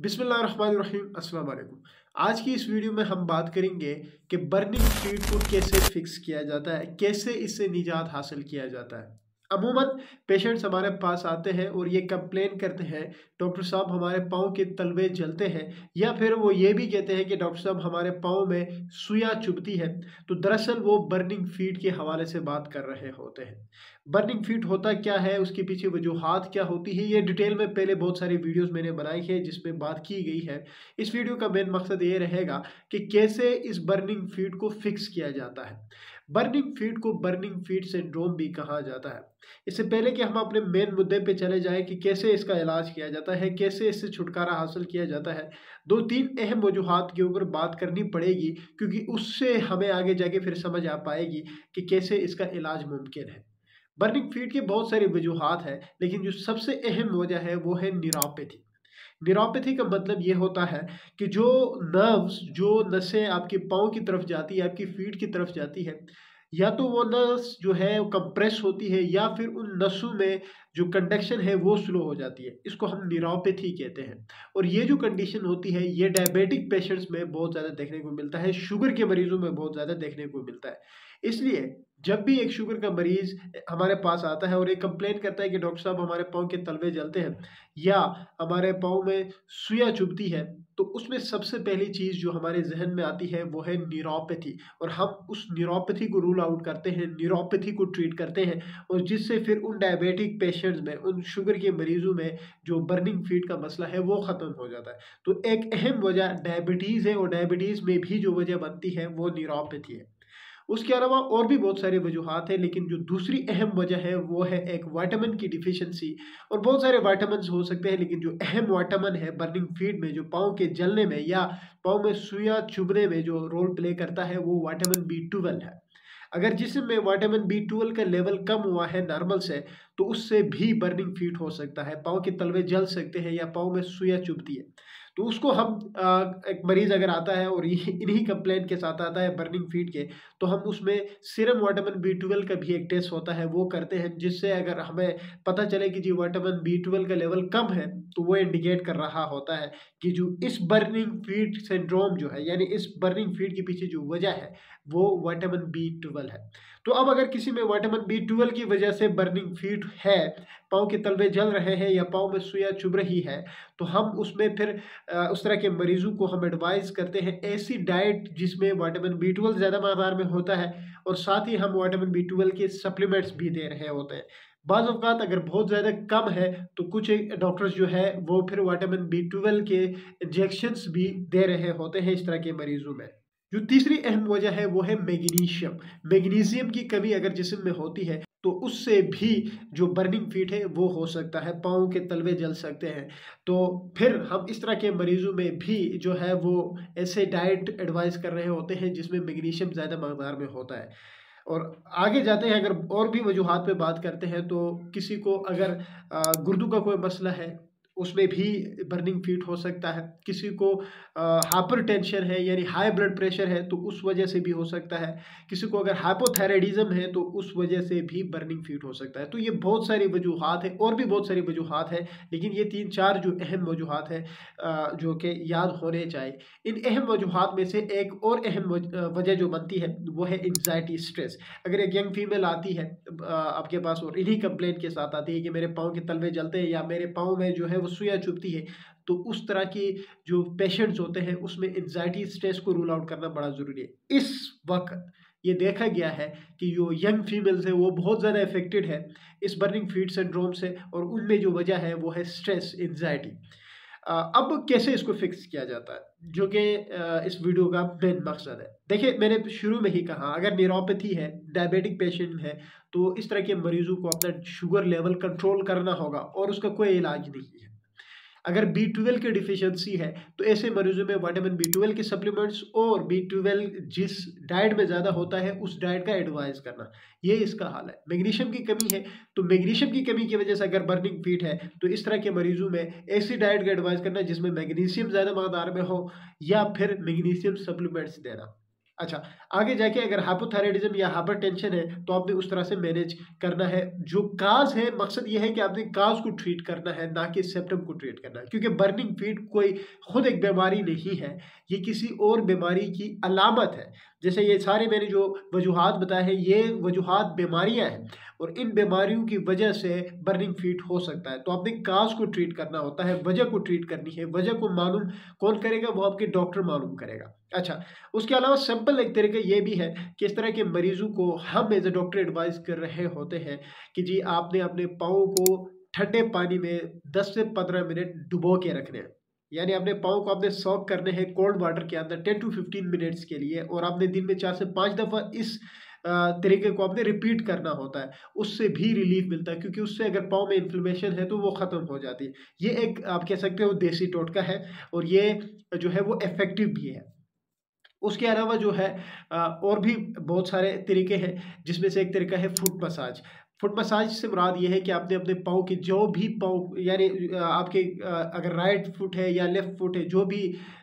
बिस्मिल्लाहिर्रहमानिर्रहीम अस्सलाम वालेकुम। आज की इस वीडियो में हम बात करेंगे कि बर्निंग फीड को कैसे फिक्स किया जाता है, कैसे इससे निजात हासिल किया जाता है। अमूमन पेशेंट्स हमारे पास आते हैं और ये कंप्लेन करते हैं, डॉक्टर साहब हमारे पाँव के तलवे जलते हैं, या फिर वो ये भी कहते हैं कि डॉक्टर साहब हमारे पाँव में सुइयां चुभती है। तो दरअसल वो बर्निंग फीड के हवाले से बात कर रहे होते हैं। बर्निंग फीट होता क्या है, उसके पीछे वजूहात क्या होती है, ये डिटेल में पहले बहुत सारी वीडियोस मैंने बनाई है जिसमें बात की गई है। इस वीडियो का मेन मकसद ये रहेगा कि कैसे इस बर्निंग फीट को फिक्स किया जाता है। बर्निंग फीट को बर्निंग फीट सिंड्रोम भी कहा जाता है। इससे पहले कि हम अपने मेन मुद्दे पे चले जाएं कि कैसे इसका इलाज किया जाता है, कैसे इससे छुटकारा हासिल किया जाता है, दो तीन अहम वजूहात के ऊपर बात करनी पड़ेगी, क्योंकि उससे हमें आगे जाके फिर समझ आ पाएगी कि कैसे इसका इलाज मुमकिन है। बर्निंग फीट के बहुत सारी वजूहात हैं, लेकिन जो सबसे अहम वजह है वो है न्यूरोपैथी। न्यूरोपैथी का मतलब ये होता है कि जो नर्व्स, जो नसें आपके पाँव की तरफ जाती है, आपकी फीट की तरफ जाती है, या तो वो नस जो है वो कंप्रेस होती है, या फिर उन नसों में जो कंडक्शन है वो स्लो हो जाती है। इसको हम न्यूरोपैथी कहते हैं। और ये जो कंडीशन होती है ये डायबिटिक पेशेंट्स में बहुत ज़्यादा देखने को मिलता है, शुगर के मरीजों में बहुत ज़्यादा देखने को मिलता है। इसलिए जब भी एक शुगर का मरीज हमारे पास आता है और ये कंप्लेन करता है कि डॉक्टर साहब हमारे पाँव के तलवे जलते हैं, या हमारे पाँव में सुइयां चुभती है, तो उसमें सबसे पहली चीज़ जो हमारे जहन में आती है वो है न्यूरोपैथी। और हम उस न्यूरोपैथी को रूल आउट करते हैं, न्यूरोपैथी को ट्रीट करते हैं, और जिससे फिर उन डायबिटिक पेशेंट्स में, उन शुगर के मरीजों में जो बर्निंग फीट का मसला है वो ख़त्म हो जाता है। तो एक अहम वजह डायबिटीज़ है, और डायबिटीज़ में भी जो वजह बनती है वो न्यूरोपैथी है। उसके अलावा और भी बहुत सारी वजूहात हैं, लेकिन जो दूसरी अहम वजह है वो है एक विटामिन की डिफिशिएंसी। और बहुत सारे विटामिन्स हो सकते हैं, लेकिन जो अहम विटामिन है बर्निंग फीट में, जो पाँव के जलने में या पाँव में सुइयां चुभने में जो रोल प्ले करता है, वो विटामिन B12 है। अगर जिस्म में विटामिन B12 का लेवल कम हुआ है नॉर्मल से, तो उससे भी बर्निंग फीट हो सकता है, पाँव के तलवे जल सकते हैं या पाँव में सुइयां चुभती है। तो उसको हम एक मरीज़ अगर आता है और ये इन्हीं कंप्लेंट के साथ आता है बर्निंग फीट के, तो हम उसमें सीरम विटामिन B12 का भी एक टेस्ट होता है वो करते हैं, जिससे अगर हमें पता चले कि जी विटामिन B12 का लेवल कम है, तो वो इंडिकेट कर रहा होता है कि जो इस बर्निंग फीट सिंड्रोम जो है, यानी इस बर्निंग फीट के पीछे जो वजह है वो विटामिन B12 है। तो अब अगर किसी में विटामिन B12 की वजह से बर्निंग फीट है, पाँव के तलवे जल रहे हैं या पाँव में सुइयां चुभ रही है, तो हम उसमें फिर उस तरह के मरीजों को हम एडवाइस करते हैं ऐसी डाइट जिसमें विटामिन B12 ज़्यादा मात्रा में होता है, और साथ ही हम विटामिन B12 के सप्लीमेंट्स भी दे रहे होते हैं। बाज़ औक़ात अगर बहुत ज़्यादा कम है, तो कुछ डॉक्टर्स जो है वो फिर विटामिन B12 के इंजेक्शंस भी दे रहे होते हैं इस तरह के मरीजों में। जो तीसरी अहम वजह है वो है मैग्नीशियम। मैग्नीशियम की कमी अगर जिस्म में होती है, तो उससे भी जो बर्निंग फीट है वो हो सकता है, पाँव के तलवे जल सकते हैं। तो फिर हम इस तरह के मरीजों में भी जो है वो ऐसे डाइट एडवाइस कर रहे होते हैं जिसमें मैग्नीशियम ज़्यादा मकदार में होता है। और आगे जाते हैं, अगर और भी वजूहात पे बात करते हैं, तो किसी को अगर गुर्दों का कोई मसला है, उसमें भी बर्निंग फीट हो सकता है। किसी को हाइपरटेंशन है, यानी हाई ब्लड प्रेशर है, तो उस वजह से भी हो सकता है। किसी को अगर हाइपोथायराइडिज्म है, तो उस वजह से भी बर्निंग फीट हो सकता है। तो ये बहुत सारी वजूहात है, और भी बहुत सारी वजूहात है, लेकिन ये 3-4 जो अहम वजूहात है जो कि याद होने चाहिए। इन अहम वजूहात में से एक और अहम वजह जो बनती है वो है एंग्जायटी, स्ट्रेस। अगर एक यंग फीमेल आती है आपके पास और इन्हीं कंप्लेंट के साथ आती है कि मेरे पाँव के तलवे जलते हैं या मेरे पाँव में जो है वो सुइयां चुभती है, तो उस तरह की जो पेशेंट्स होते हैं उसमें एंग्जायटी, स्ट्रेस को रूल आउट करना बड़ा ज़रूरी है। इस वक्त ये देखा गया है कि जो यंग फीमेल्स है वो बहुत ज़्यादा इफेक्टेड है इस बर्निंग फीट सिंड्रोम से, और उनमें जो वजह है वो है स्ट्रेस, एंग्जायटी। अब कैसे इसको फिक्स किया जाता है, जो कि इस वीडियो का मेन मकसद है। देखिए, मैंने शुरू में ही कहा, अगर न्यूरोपैथी है, डायबिटिक पेशेंट है, तो इस तरह के मरीजों को अपना शुगर लेवल कंट्रोल करना होगा, और उसका कोई इलाज नहीं है। अगर B12 की डिफिशियंसी है, तो ऐसे मरीजों में विटामिन B12 के सप्लीमेंट्स और B12 जिस डाइट में ज़्यादा होता है उस डाइट का एडवाइस करना, ये इसका हाल है। मैग्नीशियम की कमी है, तो मैग्नीशियम की कमी की वजह से अगर बर्निंग फीट है, तो इस तरह के मरीजों में ऐसी डाइट का एडवाइस करना जिसमें मैग्नीशियम ज़्यादा मकदार में हो, या फिर मैग्नीशियम सप्लीमेंट्स देना। अच्छा, आगे जाके अगर हाइपोथायराइडिज्म या हाइपरटेंशन है तो आपने उस तरह से मैनेज करना है। जो काज है, मकसद ये है कि आपने काज को ट्रीट करना है, ना कि सिम्पटम को ट्रीट करना है, क्योंकि बर्निंग फीट कोई खुद एक बीमारी नहीं है, ये किसी और बीमारी की अलामत है। जैसे ये सारे मैंने जो वजूहात बताए हैं, ये वजूहात बीमारियां हैं और इन बीमारियों की वजह से बर्निंग फीट हो सकता है। तो आपने काज को ट्रीट करना होता है, वजह को ट्रीट करनी है। वजह को मालूम कौन करेगा? वो आपके डॉक्टर मालूम करेगा। अच्छा, उसके अलावा सिंपल एक तरीका ये भी है कि इस तरह के मरीजों को हम एज ए डॉक्टर एडवाइस कर रहे होते हैं कि जी आपने अपने पाँव को ठंडे पानी में 10 से 15 मिनट डुबो के रखने हैं। यानी अपने पाँव को आपने सॉक करने हैं कोल्ड वाटर के अंदर 10 टू 15 मिनट्स के लिए, और आपने दिन में 4 से 5 दफ़ा इस तरीके को आपने रिपीट करना होता है। उससे भी रिलीफ मिलता है, क्योंकि उससे अगर पाँव में इन्फ्लेमेशन है तो वो ख़त्म हो जाती है। ये एक आप कह सकते हो देसी टोटका है, और ये जो है वो इफ़ेक्टिव भी है। उसके अलावा जो है और भी बहुत सारे तरीके हैं, जिसमें से एक तरीका है फुट मसाज। फुट मसाज से मुराद ये है कि आपने अपने पाँव के जो भी पाँव, यानी आपके अगर राइट फुट है या लेफ्ट फुट है, जो भी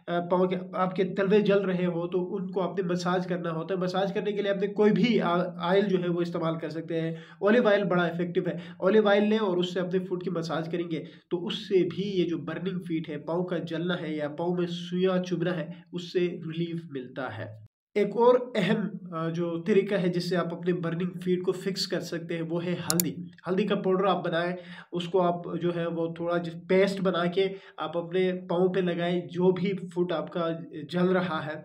पाँव के आपके तलवे जल रहे हो तो उनको आपने मसाज करना होता है। मसाज करने के लिए आपने कोई भी ऑयल जो है वो इस्तेमाल कर सकते हैं। ऑलिव ऑयल बड़ा इफेक्टिव है। ऑलिव ऑयल लें और उससे अपने फुट की मसाज करेंगे तो उससे भी ये जो बर्निंग फीट है, पाँव का जलना है या पाँव में सुइयां चुभना है, उससे रिलीफ मिलता है। एक और अहम जो तरीका है जिससे आप अपने बर्निंग फीट को फिक्स कर सकते हैं, वो है हल्दी। हल्दी का पाउडर आप बनाएं, उसको आप जो है वो थोड़ा पेस्ट बना के आप अपने पाँव पे लगाएं। जो भी फुट आपका जल रहा है,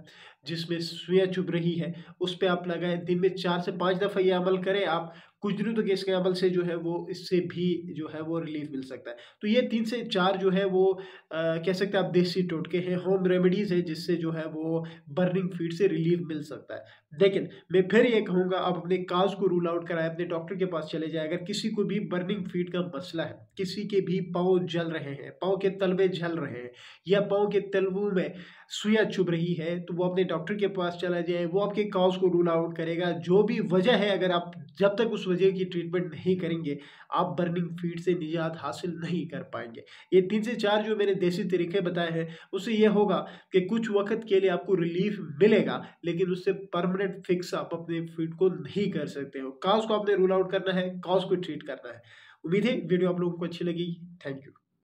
जिसमें सुइयां चुभ रही है, उस पे आप लगाएं। दिन में 4 से 5 दफ़ा ये अमल करें आप। कुछ दिनों तक इसके अमल से जो है वो, इससे भी जो है वो रिलीफ मिल सकता है। तो ये 3 से 4 जो है वो कह सकते हैं आप देसी टोटके हैं, होम रेमेडीज़ है, जिससे जो है वो बर्निंग फीट से रिलीफ मिल सकता है। लेकिन मैं फिर ये कहूँगा, आप अपने काज को रूल आउट कराएं, अपने डॉक्टर के पास चले जाएं। अगर किसी को भी बर्निंग फीट का मसला है, किसी के भी पाँव जल रहे हैं, पाँव के तलवे जल रहे हैं या पाँव के तलवों में सुइयां चुभ रही है, तो वो अपने डॉक्टर के पास चला जाए। वो आपके काज को रूल आउट करेगा। जो भी वजह है, अगर आप जब तक उस वजह की ट्रीटमेंट नहीं करेंगे, आप बर्निंग फीट से निजात हासिल नहीं कर पाएंगे। ये 3 से 4 जो मैंने देसी तरीके बताए हैं, उससे ये होगा कि कुछ वक्त के लिए आपको रिलीफ मिलेगा, लेकिन उससे परमानेंट फिक्स आप अपने फीट को नहीं कर सकते हो। काज को आपने रूल आउट करना है, काज को ट्रीट करना है। उम्मीद है वीडियो आप लोगों को अच्छी लगी। Thank you.